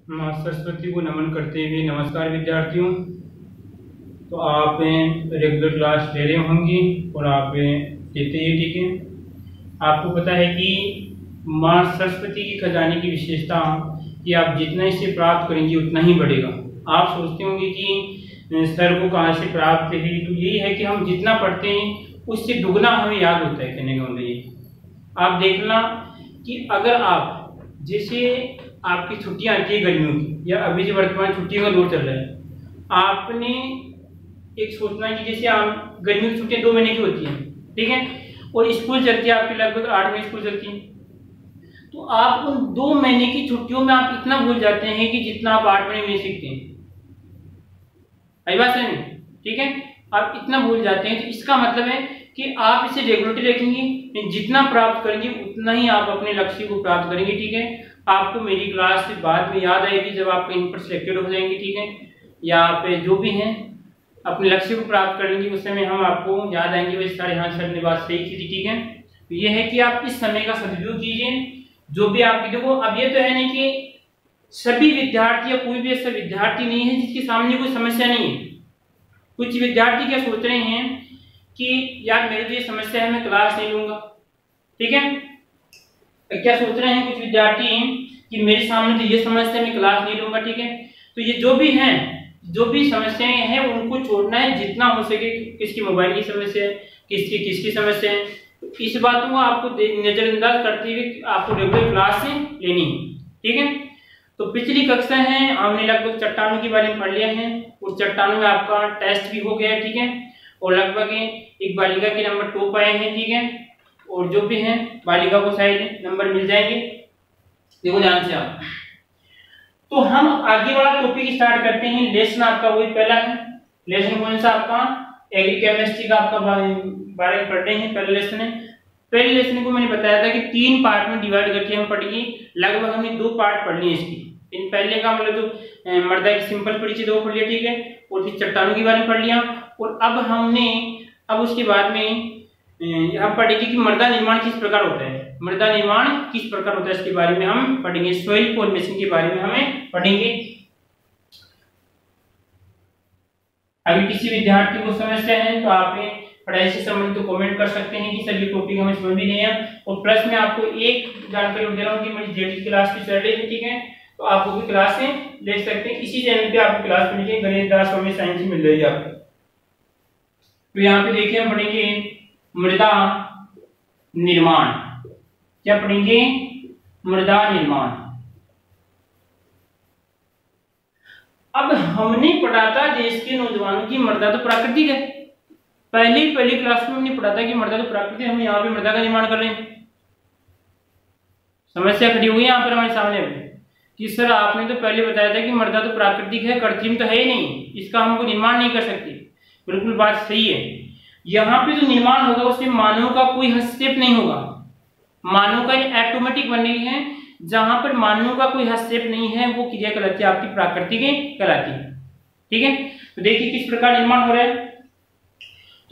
माँ सरस्वती को नमन करते हुए नमस्कार विद्यार्थियों। तो आप रेगुलर क्लास ले रहे होंगे और आप देते हैं, ठीक है। आपको पता है कि माँ सरस्वती की खजाने की विशेषता कि आप जितना इसे प्राप्त करेंगे उतना ही बढ़ेगा। आप सोचते होंगे कि सर को कहाँ से प्राप्त है, तो यही है कि हम जितना पढ़ते हैं उससे दुगना हमें याद होता है। कहने का मतलब ये आप देखना कि अगर आप जैसे आपकी छुट्टियां आती है गर्मियों की, या अभी जो वर्तमान छुट्टियों का दौर चल रहा है, आपने एक सोचना है कि जैसे आप गर्मियों की छुट्टियां 2 महीने की होती हैं, ठीक है, और स्कूल चलती है आपकी लगभग 8 महीने स्कूल चलती है। तो आप उन 2 महीने की छुट्टियों में आप इतना भूल जाते हैं कि जितना आप 8 महीने में सीखते हैं। आई बात है, ठीक है, आप इतना भूल जाते हैं। तो इसका मतलब है कि आप इसे रेगुलरली रखेंगे, जितना प्राप्त करेंगे उतना ही आप अपने लक्ष्य को प्राप्त करेंगे, ठीक है। आपको मेरी क्लास से बाद में याद आएगी जब आप कहीं पर सिलेक्टेड हो जाएंगे, ठीक है, या आप जो भी हैं अपने लक्ष्य को प्राप्त करेंगे, उस समय हम आपको याद आएंगे वैसे सारे। हाँ सर ने बात सही की थी, ठीक है। तो ये है कि आप इस समय का सदुपयोग कीजिए। जो भी आपकी देखो, अब ये तो है नहीं कि सभी विद्यार्थी या कोई भी ऐसा विद्यार्थी नहीं है जिसके सामने कोई समस्या नहीं है। कुछ विद्यार्थी क्या सोच रहे हैं कि यार मेरे तो ये समस्या है, मैं क्लास नहीं लूंगा, ठीक है। क्या सोच रहे हैं कुछ विद्यार्थी कि मेरे सामने तो ये समस्या है, मैं क्लास नहीं लूंगा, ठीक है। तो ये जो भी हैं, जो भी समस्याएं हैं उनको छोड़ना है जितना हो सके। किसकी मोबाइल की समस्या है, किसकी समस्या है, तो इस बातों को आपको नजरअंदाज करते हुए आपको रेगुलर क्लास से लेनी है, ठीक है। तो पिछली कक्षा है हमने लगभग चट्टानों के बारे में पढ़ लिया है, उस चट्टानों में आपका टेस्ट भी हो गया है, ठीक है, और लगभग एक बालिका के नंबर टॉप आए हैं, ठीक है, और जो भी हैं बालिका को शायद नंबर मिल जाएंगे। देखो ध्यान से आप। तो हम आगे वाला टॉपिक स्टार्ट करते हैं। लेसन आपका वही पहला है। लेसन कौन सा आपका? एग्री केमिस्ट्री का आपका बारे में पढ़ रहे हैं। पहला लेसन है। पहले लेसन को मैंने बताया था कि 3 पार्ट में डिवाइड करके हम पढ़ेंगे। लगभग हमने 2 पार्ट पढ़ लिए इसकी। इन पहले का मतलब जो मर्दा की सिंपल पढ़ी थी 2 पढ़ लिया, ठीक है, और फिर चट्टानों के बारे में पढ़ लिया। और अब उसके बाद में हम पढ़ेंगे कि मृदा निर्माण किस प्रकार होता है। मृदा निर्माण किस प्रकार होता है इसके बारे में हम पढ़ेंगे। सॉइल फॉर्मेशन के बारे में हमें पढ़ेंगे। अगर किसी विद्यार्थी को समस्या है तो आप पढ़ाई से संबंधित तो कमेंट कर सकते हैं कि सर ये टॉपिक हमें समझ भी नहीं है। और प्लस में आपको एक जानकारी दे रहा हूँ कि मेरी जेडी क्लास भी चल रही है, ठीक है, तो आप वो भी क्लास से ले सकते हैं। इसी चैनल पे आपको क्लास मिलेगी, गणित दास स्वामी साइंस मिल जाएगी आपको। तो यहाँ पे देखिए हम पढ़ेंगे मृदा निर्माण। क्या पढ़ेंगे? मृदा निर्माण। अब हमने पढ़ा था देश के नौजवानों की मृदा तो प्राकृतिक है। पहली क्लास में हमने पढ़ा था कि मृदा तो प्राकृतिक है, हम यहाँ पे मृदा का निर्माण कर रहे हैं। समस्या खड़ी हुई यहाँ पर हमारे सामने कि सर आपने तो पहले बताया था कि मृदा तो प्राकृतिक है, कृत्रिम तो है ही नहीं, इसका हमको निर्माण नहीं कर सकते। बिल्कुल बात सही है। यहाँ पे जो निर्माण होगा उसमें मानव का कोई हस्तक्षेप नहीं होगा। मानव का ये ऑटोमेटिक बन रही है। जहां पर मानव का कोई हस्तक्षेप नहीं है वो क्रिया कहलाती है आपकी प्राकृतिक कहलाती है, ठीक है। तो देखिए किस प्रकार निर्माण हो रहा है।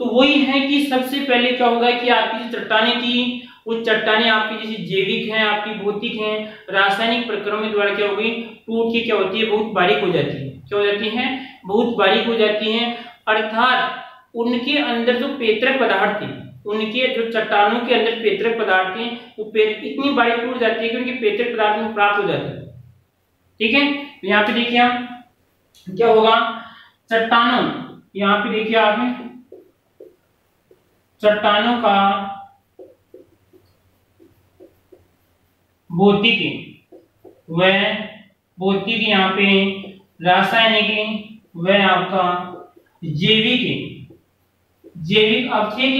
तो वही है कि सबसे पहले क्या होगा कि आपकी जो चट्टानें थी वो चट्टानें आपकी जैसे जैविक हैं, आपकी भौतिक हैं, रासायनिक प्रक्रियाओं के द्वारा क्या होगी, टूट के क्या होती है, बहुत बारीक हो जाती है। क्या हो जाती है? बहुत बारीक हो जाती है। अर्थात उनके अंदर जो पेतरक पदार्थ थे, उनके जो चट्टानों के अंदर पेतरक पदार्थ थे वो इतनी बारीक टूट जाती है कि उनके पेतरक पदार्थ में प्राप्त हो जाते हैं, ठीक है। तो यहाँ पे देखिए हम क्या होगा, चट्टानों, यहाँ पे देखिए आप चट्टानों का भौतिक यहाँ पे रासायनिक वह आपका जैविक अवक्षय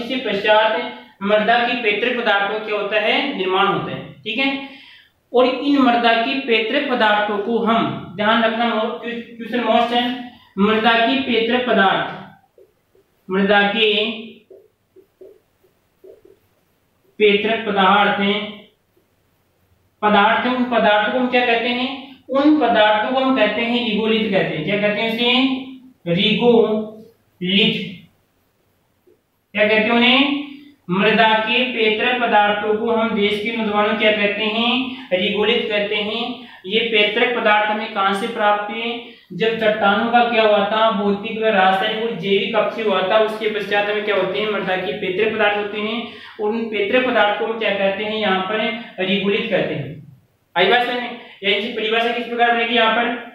के पश्चात मृदा की पेतरक पदार्थों क्या होता है, निर्माण होता है, ठीक है। और इन मृदा की पेतरक पदार्थों को हम ध्यान रखना, क्वेश्चन मोस्ट है, मृदा के पेतरक पदार्थ उन पदार्थों को हम क्या कहते हैं, उन पदार्थों को हम कहते हैं रिगोलिथ कहते हैं। क्या कहते हैं उसे? रिगोलिथ। क्या कहते हैं उन्हें? मृदा के पैतृक पदार्थों को हम देश के नौजवानों क्या कहते हैं, रिगोलित कहते हैं। ये पैतृक पदार्थ हमें कहां से प्राप्त हुए, जब चट्टानों का क्या हुआ था, भौतिक व रासायनिक और जैविक अपक्षय हुआ था, उसके पश्चात हमें क्या होते हैं, मृदा के पैतृक पदार्थ होते हैं। और उन पैतृक पदार्थ को हम क्या कहते हैं, यहाँ पर रिगोलित कहते हैं। आई बात समझ में? यानी परिभाषा किस प्रकार बनेगी, यहाँ पर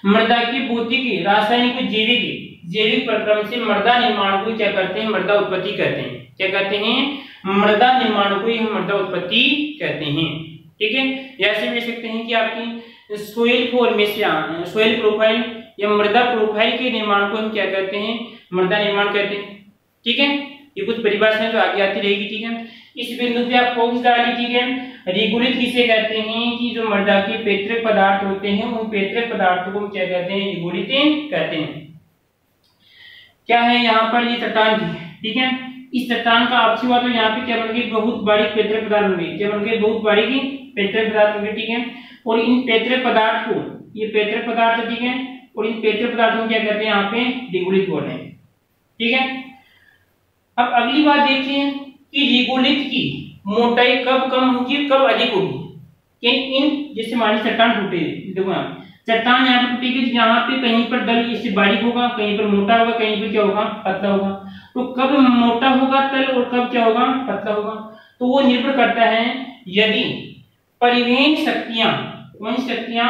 मृदा की भौतिक, रासायनिक और जैविक प्रक्रम से मृदा निर्माण को क्या करते हैं, मृदा उत्पत्ति कहते हैं। क्या कहते हैं, मृदा निर्माण को ही हम मृदा उत्पत्ति कहते हैं। ठीक है, ऐसे ले सकते हैं कि आपकी सोइल फॉर्मेशन, सोइल प्रोफाइल या मृदा प्रोफाइल के निर्माण को हम क्या कहते हैं, मृदा निर्माण कहते हैं। ठीक है, ये कुछ परिभाषाएं तो आगे आती रहेगी। ठीक है, इस बिंदु पे आप फोकस डालिए। ठीक है, रिगोलित किसे कहते हैं कि जो मृदा के पैतृक पदार्थ होते हैं, उन पैतृक पदार्थों को हम क्या कहते हैं, रिगोलित कहते हैं। क्या है यहाँ पर, ये चट्टान थी। ठीक है, इस चट्टान का अपक्षय हुआ तो यहाँ पे क्या बन गई, बहुत बारीक पैतृक पदार्थ बन गई। क्या बन गई, बहुत बारीक पैतृक पदार्थ बन गए। ठीक है, और इन पैतृक पदार्थ को, ये पैतृक पदार्थ, ठीक है, और इन पैतृक पदार्थों को क्या कहते हैं, यहाँ पे रिगोलित बोल रहे हैं। ठीक है, अब अगली बात देखिए कि रिगोलित की मोटाई कब कम होगी, कब अधिक होगी। कि इन जैसे मान लीजिए चट्टान टूटे, देखो यहाँ चट्टान यहाँ पे टूटेगी, यहाँ पे कहीं पर दल इससे बारीक होगा, कहीं पर मोटा होगा, कहीं पर क्या होगा, पतला होगा। तो कब मोटा होगा तल और कब क्या होगा, पतला होगा, तो वो निर्भर करता है यदि परिवहन शक्तियां, कौन शक्तियां,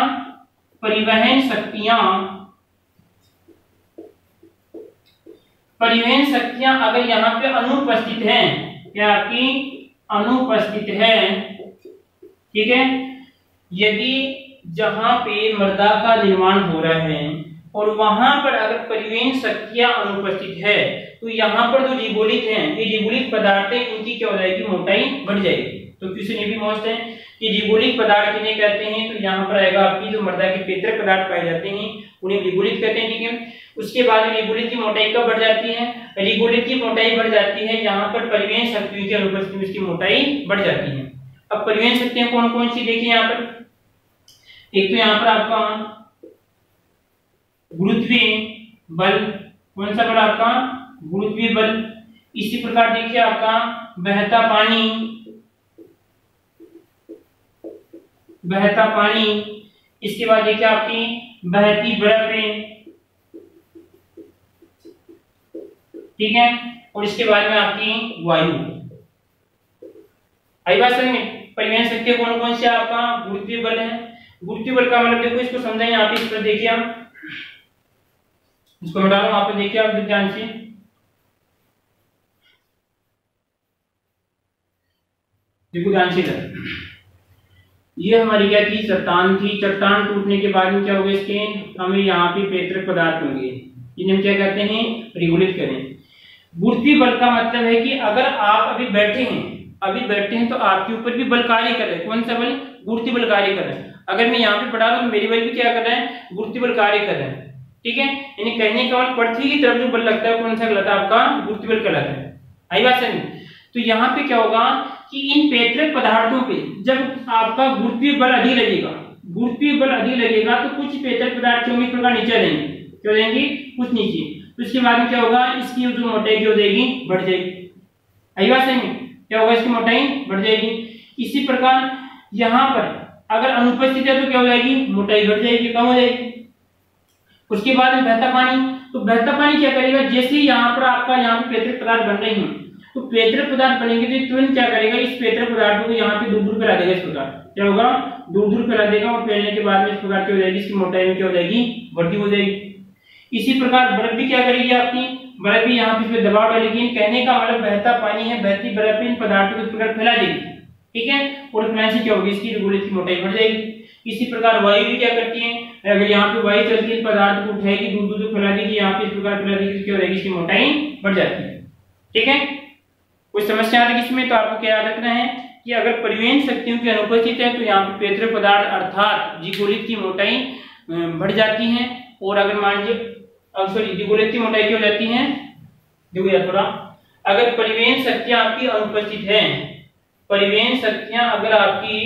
परिवहन शक्तियां अगर यहाँ पे अनुपस्थित है, या आपकी अनुपस्थित है। ठीक है, यदि जहां पे मृदा का निर्माण हो रहा है और वहां पर अगर परिवहन शक्तियां अनुपस्थित है, तो यहाँ पर जो रिगोलित है, ये रिगोलित पदार्थ है, इनकी क्या हो जाएगी, मोटाई बढ़ जाएगी। तो क्वेश्चन ये भी मस्त है कि रिगोलित पदार्थ किन्हें कहते हैं, तो यहाँ पर आएगा आपकी जो मृदा के पैतृक पदार्थ पाए जाते हैं उन्हें रिगोलित कहते हैं। ठीक है, उसके बाद रिगोलित की मोटाई कब बढ़ जाती है, रिगोलित की मोटाई बढ़ जाती है जहां पर परिवहन शक्तियों की अनुपस्थिति में इसकी मोटाई बढ़ जाती है। अब परिवहन शक्तियां कौन कौन सी देखिए यहाँ पर, एक तो यहाँ पर आपका गुरुत्वीय बल, कौन सा बल आपका, गुरुत्वीय बल। इसी प्रकार देखिए आपका बहता पानी, इसके बाद देखिए आपकी बहती बर्फें। ठीक है, और इसके बाद में आपकी वायु। आई बात समझ में? परिवहन शक्ति कौन कौन सी आपका, गुरुत्वीय बल है। गुरुत्वीय बल का मतलब देखो, इसको समझाएं यहाँ पे, इस पर देखिए आप, इसको मैं डालूं, वहां पे देखिए आप ध्यान से, देखो ध्यान से। ये हमारी क्या थी, चट्टान थी। चट्टान टूटने के बाद में क्या होगा, इसके हमें यहाँ पे पैतृक पदार्थ होंगे, इन्हें हम क्या कहते हैं, रिगोलित करें। गुरुत्वीय बल का मतलब है कि अगर आप अभी बैठे हैं तो आपके ऊपर भी बल कार्य कर रहे हैं। कौन सा बल, गुरुत्वीय बल कार्य कर रहा है। अगर मैं यहाँ पे पढ़ा रहा हूँ, मेरी बल भी क्या कर रहा है, गुरुत्वीय बल कार्य कर रहा है। ठीक है, यानी कहने का मतलब पृथ्वी की तरफ जो बल लगता है, कौन सा कहलाता है, आपका गुरुत्वीय बल कहलाता है। आई बात समझ? तो यहाँ पे क्या होगा कि इन पैतृक पदार्थों पे जब आपका गुरुत्वीय बल अधिक लगेगा, तो कुछ पैतृक पदार्थ इस प्रकार नीचे रहेंगे, क्या रहेंगे, कुछ नीचे। तो इसके बाद में क्या होगा, इसकी जो मोटाई क्या हो जाएगी, बढ़ जाएगी। आई बात समझ? क्या होगा, इसकी मोटाई बढ़ जाएगी। इसी प्रकार यहाँ पर अगर अनुपस्थित है तो क्या हो जाएगी, मोटाई घट जाएगी, कम हो जाएगी। उसके बाद में बहता पानी, तो बहता पानी क्या करेगा, जैसे यहाँ पर आपका यहाँ पे पैतृक पदार्थ बन रहे हैं, तो पैतृक पदार्थ बनेंगे तो तुरंत क्या करेगा, इस पैतृक पदार्थ को यहाँ पे दूर दूर फैला देगा। इस प्रकार क्या होगा, दूर दूर फैला देगा, और फैलने के बाद में इस प्रकार क्या हो जाएगी, इसकी मोटाई में क्या हो जाएगी, वृद्धि हो जाएगी। इसी प्रकार बर्फ भी क्या करेगी, आपकी बर्फ भी यहाँ पे इस पे दबाव डालेगी। कहने का मतलब बहता पानी है, बहती बर्फ इन पदार्थों को इस प्रकार फैला देगी। ठीक है, और फैलाने से क्या होगी, इसकी रिगोलित की मोटाई बढ़ जाएगी। इसी प्रकार वायु भी क्या करती है, अगर यहाँ पे वायु चलती है, पदार्थ को उठाएगी, दूर दूर फैला देगी, यहाँ पे इस प्रकार फैला देगी, क्या हो जाएगी, इसकी मोटाई बढ़ जाती है। ठीक है, कोई समस्या आ रही है इसमें, तो आपको क्या याद रखना है कि अगर परिवहन शक्तियों की अनुपस्थित है, तो यहाँ पे पैतृक पदार्थ अर्थात रिगोलित की मोटाई बढ़ जाती है। और अगर मान लीजिए रिगोलित की मोटाई क्या हो जाती है, देखो यार थोड़ा, अगर परिवहन शक्तियां आपकी अनुपस्थित है, परिवहन शक्तियां अगर आपकी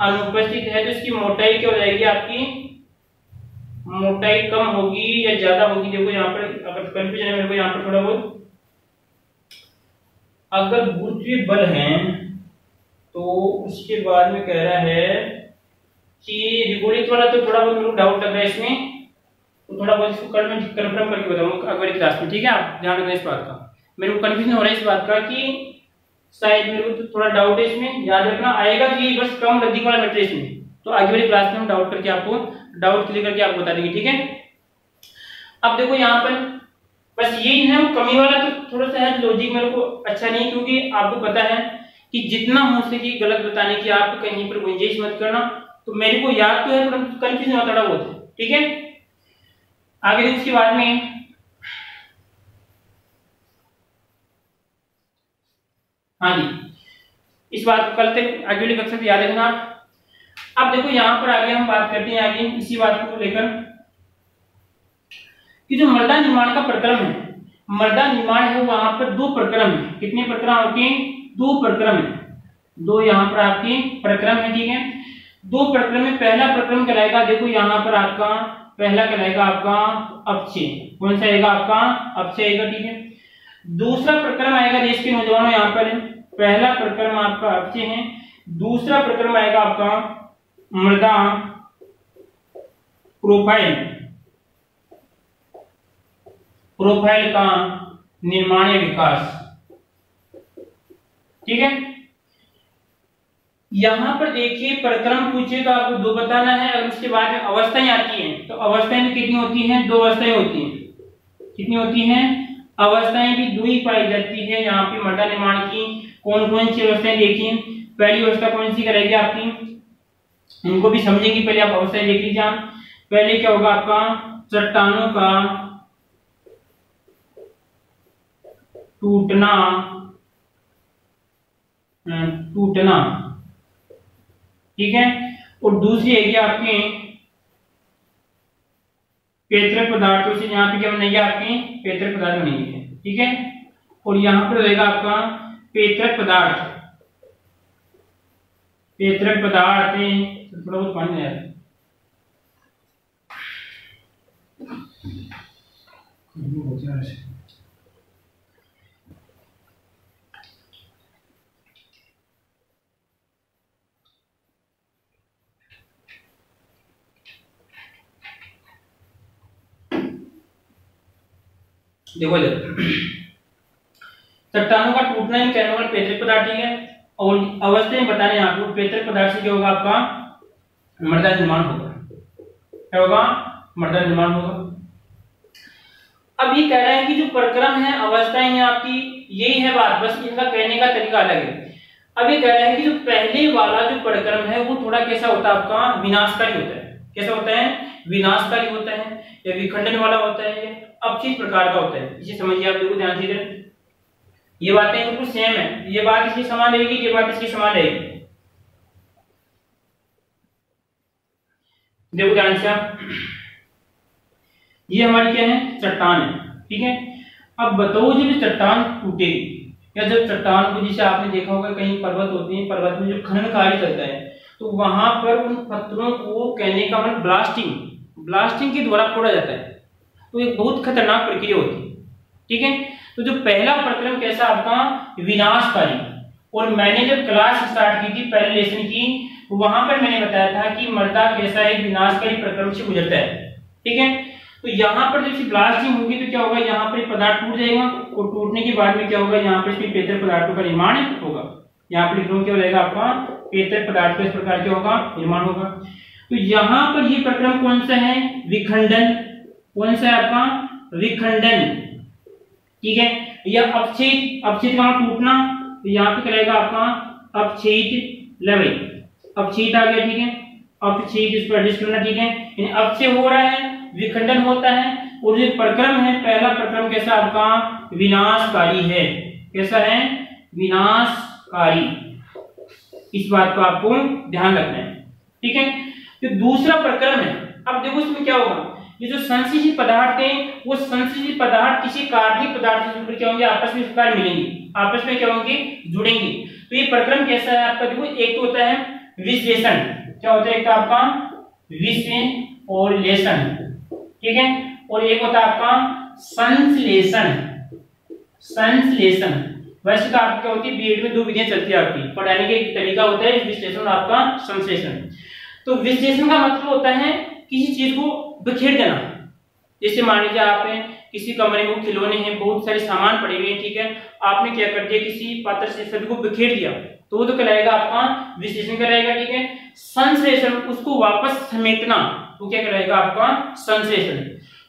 अनुपस्थित है, तो इसकी मोटाई क्या हो जाएगी, आपकी मोटाई कम होगी या ज्यादा होगी। देखो यहाँ पर अगर कंफ्यूजन है मेरे को, यहाँ पर थोड़ा बहुत अगर गुरुत्वीय बल है तो उसके बाद में कह रहा है कि रिबोलिक वाला तो थोड़ा बहुत मेरे को डाउट लग रहा है इसमें, तो थोड़ा बहुत इसको कल मैं कंफर्म करके बताऊंगा अगली क्लास में, ठीक है। आप ध्यान रखना इस बात का, मेरे को कंफ्यूजन हो रहा है इस बात का कि शायद मेरे को तो थोड़ा डाउट है इसमें, याद रखना आएगा कि बस कम रद्दी वाला मैटर इसमें, तो आगे वाली क्लास में हम डाउट करके आपको डाउट क्लियर करके आपको बता देंगे, ठीक है। अब देखो यहाँ पर बस यही है, वो कमी वाला तो थोड़ा सा है लॉजिक मेरे को अच्छा नहीं, क्योंकि आपको पता है कि जितना हो सके गलत बताने की आप कहीं पर गुंजाइश मत करना, तो मेरे को याद तो है थोड़ा कंफ्यूजन होता है बहुत, ठीक है। आगे उसके बाद में हाँ जी, इस बात को कल तक आगे वाली कक्षा याद रखना आप। अब देखो यहाँ पर आगे हम बात करते हैं आगे इसी बात को लेकर कि जो मृदा निर्माण का प्रक्रम है, मृदा निर्माण है वहां पर दो प्रक्रम है। कितने प्रक्रम होते हैं? दो प्रक्रम है, दो यहाँ पर आपके प्रक्रम है, ठीक है। दो प्रक्रम में पहला प्रक्रम कहलाएगा, देखो यहाँ पर आपका पहला कहलाएगा आपका अपक्षय, कौन सा आएगा आपका अपक्षय आएगा, ठीक है। दूसरा प्रक्रम आएगा देश के नौजवानों, यहाँ पर पहला प्रक्रम आपका अपक्षय है, दूसरा प्रक्रम आएगा आपका मृदा प्रोफाइल, प्रोफाइल का निर्माण या विकास, ठीक है। यहां पर देखिए प्रक्रम पूछे तो आपको दो बताना है, और उसके बाद में अवस्थाएं आती हैं, तो अवस्थाएं भी कितनी होती हैं? दो अवस्थाएं होती हैं। कितनी होती हैं? अवस्थाएं भी दो ही पाई जाती है यहाँ पे मृदा निर्माण की। कौन कौन सी अवस्थाएं देखिए, पहली अवस्था कौन सी करेगी आपकी, उनको भी समझेंगे, पहले आप अवस्थाएं देख लीजिए। पहले क्या होगा आपका चट्टानों का टूटना, टूटना, ठीक है। और दूसरी है कि आपके पेतरक पदार्थों से, यहाँ पे क्या बनेगी आपकी पेतरक पदार्थ बनेंगे, ठीक है। और यहाँ पर रहेगा आपका पेतरक पदार्थ, पेतरक पदार्थ थोड़ा बहुत पानी है, देखो इधर चट्टानों का टूटना ही कहने वाला पेतरक पदार्थ, ठीक है। और अवस्थाएं बता रहे हैं आपको, पेतरक पदार्थ से क्या होगा आपका मृदा निर्माण होगा, क्या होगा मृदा निर्माण होगा। अब ये कह रहे हैं कि जो प्रक्रम है अवस्थाएं हैं आपकी, यही है बात, बस इनका कहने का तरीका अलग है। अब ये कह रहे हैं कि जो पहले वाला जो प्रक्रम है वो थोड़ा कैसा होता है आपका विनाशकारी होता है। कैसा होता है? विनाशकारी होता है, या विखंडन वाला होता है, या अपचित प्रकार का होता है। इसे समझिए आप, देखो ध्यान से, ये बातें बिल्कुल सेम है, ये बात इसकी समान रहेगी, ये बात इसकी समान रहेगी। देखो ध्यान से आप, ये हमारी क्या है चट्टान है, ठीक है। अब बताओ जब चट्टान टूटेगी, या जब चट्टान को, जैसे आपने देखा होगा कहीं पर्वत होते हैं, पर्वत में जो खनन कार्य चलता है, तो वहां पर उन पत्थरों को कहने का मतलब ब्लास्टिंग के द्वारा फोड़ा जाता है, तो एक बहुत खतरनाक प्रक्रिया होती है, ठीक है। तो जो पहला प्रक्रम कैसा आपका विनाशकारी, और मैंने जब क्लास स्टार्ट की थी पहले लेसन की, वहां पर मैंने बताया था कि मृदा कैसा एक विनाशकारी प्रक्रम से गुजरता है, ठीक है। तो यहाँ पर जब ब्लास्टिंग होगी तो क्या होगा, यहाँ पर पदार्थ टूट जाएगा, और टूटने के बाद में क्या होगा, यहाँ पर इसमें पेतरक पदार्थों का निर्माण होगा। यहाँ पर लिखना क्या रहेगा आपका पेतरक पदार्थ का इस प्रकार क्या होगा निर्माण होगा। तो यहाँ पर ये प्रक्रम कौन सा है? विखंडन। कौन सा है आपका? विखंडन, ठीक है। यह अपच्छेद, अपच्छेद का टूटना, तो यहाँ पे करेगा आपका अपच्छेद लवई, अपच्छेद आ गया, ठीक है। अपच्छेद इसको एडजस्ट करना, ठीक है। अपच्छेद हो रहा है, विखंडन होता है, और जो प्रक्रम है पहला प्रक्रम कैसा आपका विनाशकारी है। कैसा है? विनाशकारी। इस बात को आपको ध्यान रखना है, ठीक है। जो दूसरा प्रक्रम है, अब देखो इसमें क्या होगा, ये जो संश्लेषित पदार्थ हैं वो संश्लेषित पदार्थ किसी कार्बनिक पदार्थ से जुड़कर क्या होंगे, आपस में प्रकार मिलेंगे, आपस में क्या होंगे जुड़ेंगे। तो ये प्रक्रम कैसा है आपका, देखो एक तो होता है विश्लेषण, क्या होता है, एक तो आपका विश्लेषण और लेषण, ठीक है, और एक होता है आपका संश्लेषण। संश्लेषण वैसे तो आपकी क्या होती है, बीएड में 2 विधियां चलती है आपकी, पढ़ाने का एक तरीका होता है विश्लेषण और आपका संश्लेषण। तो विश्लेषण का मतलब होता है किसी चीज को बिखेर देना। जैसे मान लीजिए आप किसी कमरे में खिलौने हैं, बहुत सारे सामान पड़े हुए हैं, ठीक है, आपने क्या कर दिया, किसी पात्र से सभी को बिखेर दिया, तो वो तो कहलाएगा आपका विश्लेषण कहलाएगा, ठीक है। संश्लेषण, उसको वापस समेटना, वो क्या कहलाएगा आपका संश्लेषण।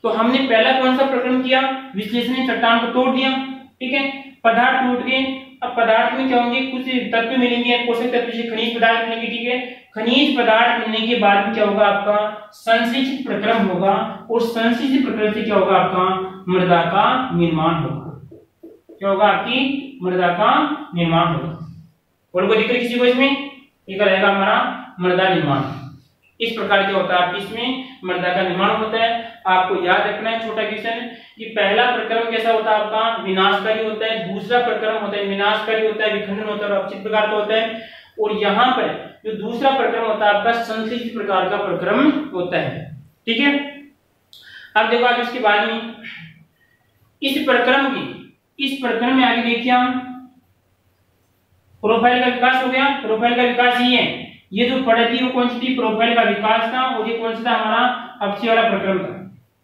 तो हमने पहला कौन सा प्रकरण किया, विश्लेषण ने चट्टान को तोड़ दिया, ठीक है, पदार्थ टूट गए। अब पदार्थ में क्या होंगे, कुछ तत्व मिलेंगे, पोषक तत्व से खनिज पदार्थ मिलेंगे, ठीक है। खनिज पदार्थ मिलने के बाद में क्या होगा, आपका संश्लेषित प्रक्रम होगा, और संश्लेषित प्रक्रम से क्या होगा, आपका मृदा का निर्माण होगा। क्या होगा, आपकी मृदा का निर्माण होगा। और कोई दिक्कत किसी को इसमें, ये रहेगा हमारा मृदा निर्माण। इस प्रकार क्या होता है, आपकी इसमें मृदा का निर्माण होता है। आपको याद रखना है, छोटा क्वेश्चन, कि पहला प्रक्रम कैसा होता है आपका, विनाशकारी होता है। दूसरा प्रक्रम होता है विनाशकारी होता है, विखंडन होता है और अपचित प्रकार का होता है। और यहाँ पर जो दूसरा प्रक्रम होता है आपका संश्लेषित प्रकार का प्रक्रम होता है, ठीक है। अब देखो आप इसके बाद में इस प्रक्रम में आगे देखिए हम, प्रोफाइल का विकास हो गया। प्रोफाइल का विकास ये जो पढ़ती वो कौन सी थी, प्रोफाइल का विकास था, और ये कौन सा था, हमारा अपक्षय वाला प्रक्रम था,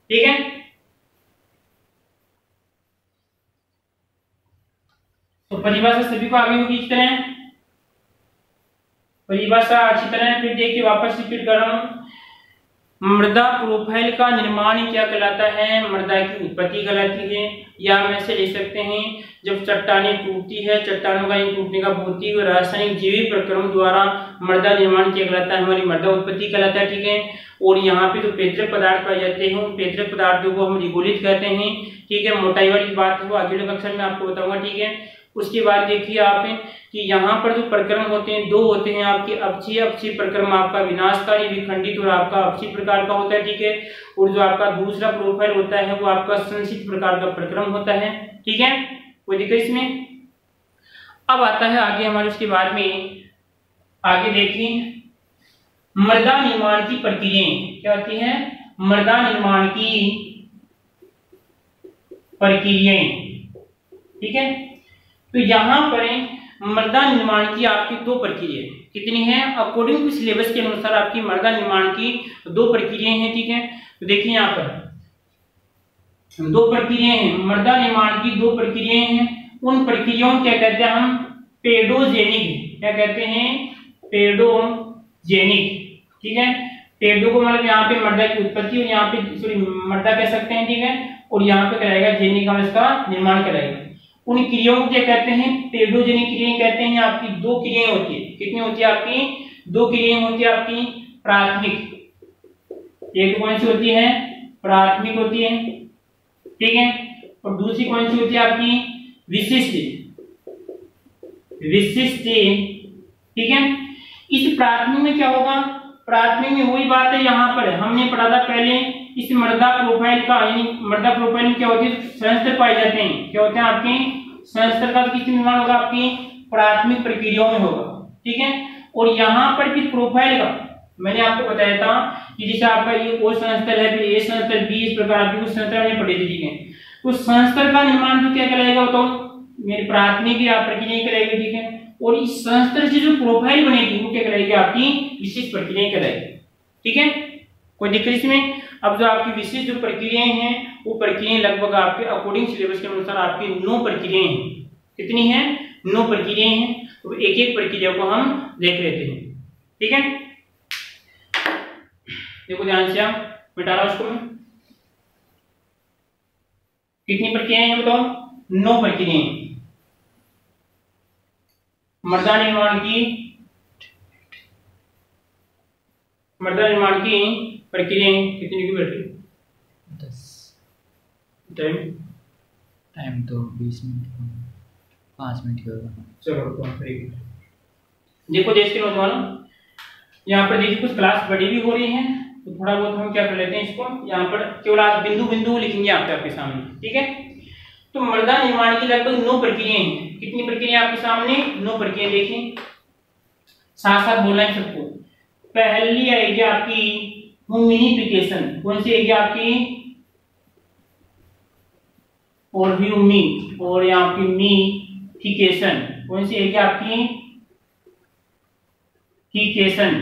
ठीक है। तो परिभाषा सभी को आगे होगी इस तरह, परिभाषा अच्छी तरह फिर देखिए, वापस रिपीट कर रहा हूं। मृदा प्रोफाइल का निर्माण क्या कहलाता है, मृदा की उत्पत्ति कहलाती है। या हम ऐसे लिख सकते हैं, जब चट्टानें टूटती है, चट्टानों का टूटने का भौतिक व रासायनिक जैविक प्रक्रम द्वारा मृदा निर्माण क्या कहलाता है, हमारी मृदा उत्पत्ति कहलाता है, ठीक है। और यहाँ पे जो पेतरक पदार्थ पाए जाते हैं, उन पेतरक पदार्थों को हम रिगोलित कहते हैं, ठीक है। मोटाई वाली बात है वो अगले कक्षा में आपको बताऊंगा, ठीक है। उसके बाद देखिए आप कि यहाँ पर जो प्रक्रम होते हैं 2 होते हैं आपके, अपक्षय प्रक्रम आपका विनाशकारी विखंडित और आपका अपक्षय प्रकार का होता है, ठीक है। और जो आपका दूसरा प्रोफाइल होता है वो आपका संश्लेषित प्रकार का प्रक्रम होता है, ठीक है। कोई दिक्कत इसमें। अब आता है आगे हमारे, उसके बाद में आगे देखिए मृदा निर्माण की प्रक्रियाएं क्या होती है, मृदा निर्माण की प्रक्रियाएं, ठीक है। तो यहाँ पर मृदा निर्माण की आपकी 2 प्रक्रियाएं कितनी हैं, अकॉर्डिंग टू सिलेबस के अनुसार आपकी मृदा निर्माण की 2 प्रक्रियाएं हैं, ठीक है। तो देखिए यहाँ पर 2 प्रक्रियाएं हैं, मृदा निर्माण की 2 प्रक्रियाएं हैं। उन प्रक्रियाओं क्या कहते हैं हम, पेडोजेनिक, क्या कहते हैं, पेडोजेनिक, ठीक है। पेडो को मतलब यहाँ पे मृदा की उत्पत्ति, और यहाँ पे सॉरी मृदा कह सकते हैं, ठीक है। और यहाँ पे कराएगा जेनिक, हम इसका निर्माण कराएगा। उन क्रियाओं को क्या कहते हैं, पेडोजेनिक क्रियाएं कहते हैं। आपकी 2 क्रियाएं होती है, कितनी होती है आपकी, 2 क्रियाएं होती है आपकी, प्राथमिक, एक कौन सी होती है, प्राथमिक होती है, ठीक है। और दूसरी कौन सी होती है आपकी, विशिष्ट, ठीक है। इस प्राथमिक में क्या होगा, प्राथमिक में वही बात है, यहाँ पर हमने पढ़ा था पहले, इस मृदा प्रोफाइल का, यानी मृदा प्रोफाइल में क्या होती है, संस्तर पाए जाते हैं, क्या होते हैं आपके संस्तर का किस निर्माण होगा, आपकी प्राथमिक प्रक्रियाओं में होगा, ठीक है। और यहाँ पर किस प्रोफाइल का मैंने आपको बताया था कि जैसे आपका ये ओ संस्तर है, फिर ए संस्तर, बी, इस प्रकार आपकी कुछ संस्तर हमने पढ़े थे, ठीक है। तो संस्तर का निर्माण तो क्या कहलाएगा बताओ, मेरी प्राथमिक या प्रक्रिया कहलाएगी, ठीक है। और इस संस्तर से जो प्रोफाइल बनेगी वो क्या कहलाएगी, आपकी विशिष्ट प्रक्रिया कहलाएगी, ठीक है। कोई दिक्कत इसमें। अब जो आपकी विशिष्ट जो प्रक्रियाएं हैं वो प्रक्रियाएं लगभग आपके अकॉर्डिंग सिलेबस के अनुसार आपकी 9 प्रक्रियाएं हैं। कितनी हैं, 9 प्रक्रियाएं हैं। तो एक एक प्रक्रिया को हम देख लेते हैं, ठीक है। देखो ध्यान से, आप मिटा रहा उसको मैं, कितनी प्रक्रियाएं हैं बताओ, 9 प्रक्रियाएं। मृदा निर्माण की प्रक्रियाएं कितनी की बैठी, 10 टाइम तो 20 मिनट, 5 मिनट की होगा। चलो देखो देश के नौजवानों, यहाँ पर देखिए कुछ क्लास बड़ी भी हो रही है, तो थोड़ा बहुत हम क्या कर लेते हैं इसको, यहाँ पर केवल आप बिंदु बिंदु लिखेंगे आपके सामने, ठीक है। तो मृदा निर्माण की लगभग 9 प्रक्रियाएं हैं। कितनी प्रक्रियाएं आपके सामने, 9 प्रक्रियाएं देखें, साथ साथ बोलना है सबको। पहली आएगी आपकी ह्यूमिनिफिकेशन, कौन सी आएगी आपकी, और ह्यूमी और यहाँ की मी, फिकेशन, कौन सी है आपकी फिकेशन,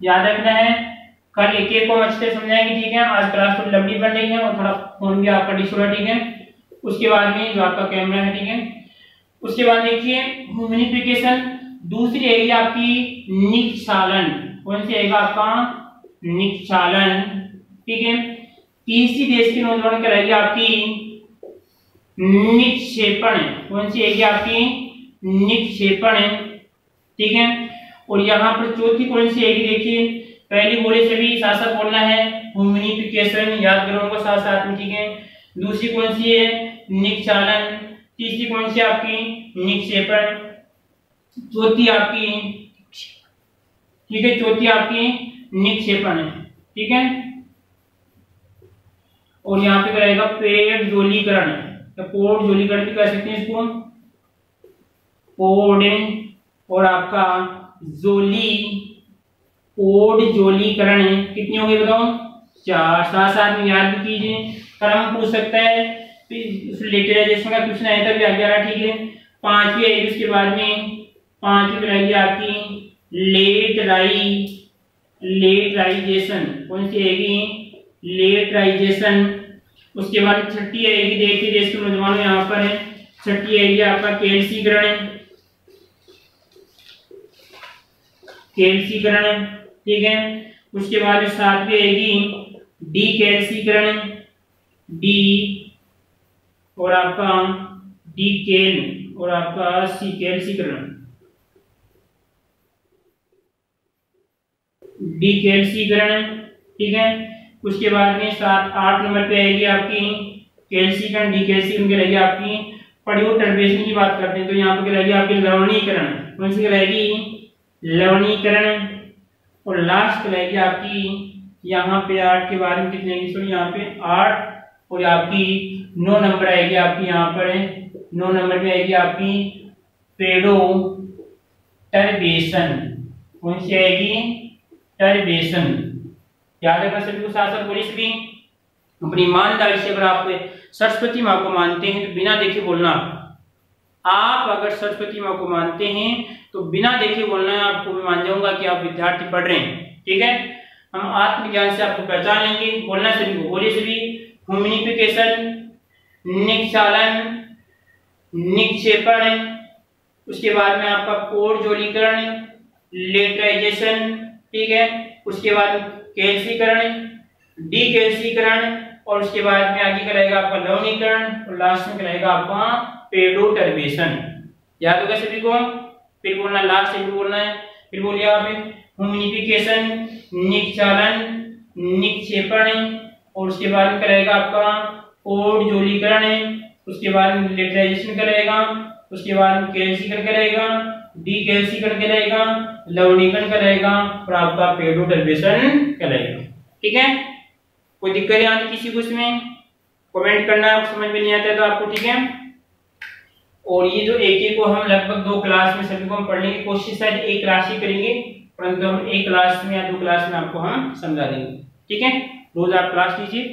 याद रखना है। कल एक एक को अच्छे से समझाएंगे, ठीक है। आज क्लास थोड़ी लंबी बन रही है और थोड़ा फोन भी आपका डिश हो रहा है, ठीक है। उसके बाद में जो आपका कैमरा है, ठीक है। उसके बाद देखिए ह्यूमिनिफिकेशन, दूसरी है आपकी निक्षालन, कौन सी है आपका निक्षालन, ठीक है। तीसरी देश की नौजवान कहलाएगी आपकी निक्षेपण, कौन सी है आपकी निक्षेपण, ठीक है। और यहाँ पर चौथी कौन सी है देखिए, पहली बोले सभी साथ साथ बोलना है, ह्यूमिनिफिकेशन याद करो साथ साथ में, ठीक है। दूसरी कौन सी है निक्षालन, तीसरी कौन सी आपकी निक्षेपण, चौथी आपकी, ठीक है, चौथी आपकी निक्षेपण है, ठीक है। और यहाँ पे रहेगा पेड़ जोलीकरण, तो पोड जोलीकरण भी कर सकते हैं इसको, पोड और आपका जोली, पोड जोलीकरण कितनी होगी बताओ, 4। साथ साथ में याद भी कीजिए, क्रम पूछ सकता है, लिटरेचर का क्वेश्चन आया था भी आगे आ रहा, ठीक है। 5वीं आएगी उसके बाद में, 5वीं रहेगी आपकी लेटराइजेशन, कौन सी आएगी लेटराइजेशन। उसके बाद 6ठी आएगी, देखिए देश के नौजवानों यहाँ पर है, 6ठी आएगी आपका कैल्सीकरण, कैल्सीकरण, ठीक है। उसके बाद 7वीं आएगी डीकैल्सीकरण, डी और आपका डीकेल और आपका कैल्सीकरण, डीकैल्सीकरण, ठीक है। उसके बाद में 7-8 नंबर पे आएगी आपकी कैल्सीकरण, डीकैल्सीकरण की रहेगी आपकी पर्योटर्बेशन की बात करते हैं तो यहाँ पे रहेगी आपकी लवणीकरण, कौन सी रहेगी लवणीकरण। और लास्ट रहेगी आपकी यहाँ पे 8 के बारे में कितने आएगी, सॉरी यहाँ पे 8 और आपकी 9 नंबर आएगी आपकी, यहाँ पर 9 नंबर पे आएगी आपकी पेडोटर्बेशन, कौन सी आएगी टर्बेशन। याद रखना सभी को, साथ साथ बोलिए सभी अपनी ईमानदारी से। अगर आप सरस्वती माँ को मानते हैं तो बिना देखे बोलना, आप अगर सरस्वती माँ को मानते हैं तो बिना देखे बोलना है, आपको मैं मान जाऊंगा कि आप विद्यार्थी पढ़ रहे हैं, ठीक है। हम आत्मज्ञान से आपको पहचान लेंगे, बोलना सभी को, बोलिए सभी ह्यूमिनिफिकेशन, निक्षालन, निक्षेपण, उसके बाद में आपका पोड जोलीकरण, लेटराइजेशन, ठीक है। उसके बाद कैल्सीकरण, डीकैल्सीकरण और उसके बाद में आगे कराएगा आपका लवणीकरण और लास्ट में कराएगा आपका पेडोटर्बेशन। याद होगा सभी को, फिर बोलना लास्ट से भी बोलना है, फिर बोलिए आप ह्यूमिनिफिकेशन, निक्षालन, निक्षेपण और उसके बाद में कराएगा आपका पोड जोलीकरण, उसके बाद में लेटराइजेशन करेगा, उसके बाद में कैल्सीकरण करेगा, डीकैल्सीकरण करेगा, लवणीकरण करेगा और आपका पेडोटर्बेशन करेगा, ठीक है। कोई दिक्कत यहाँ किसी को इसमें कमेंट करना, समझ में नहीं आता है तो आपको, ठीक है। और ये जो एक को हम लगभग 2 क्लास में सभी को हम पढ़ने की कोशिश शायद 1 क्लास ही करेंगे, परंतु हम 1 क्लास में या 2 क्लास में आपको हम समझा देंगे, ठीक है। रोज आप क्लास लीजिए।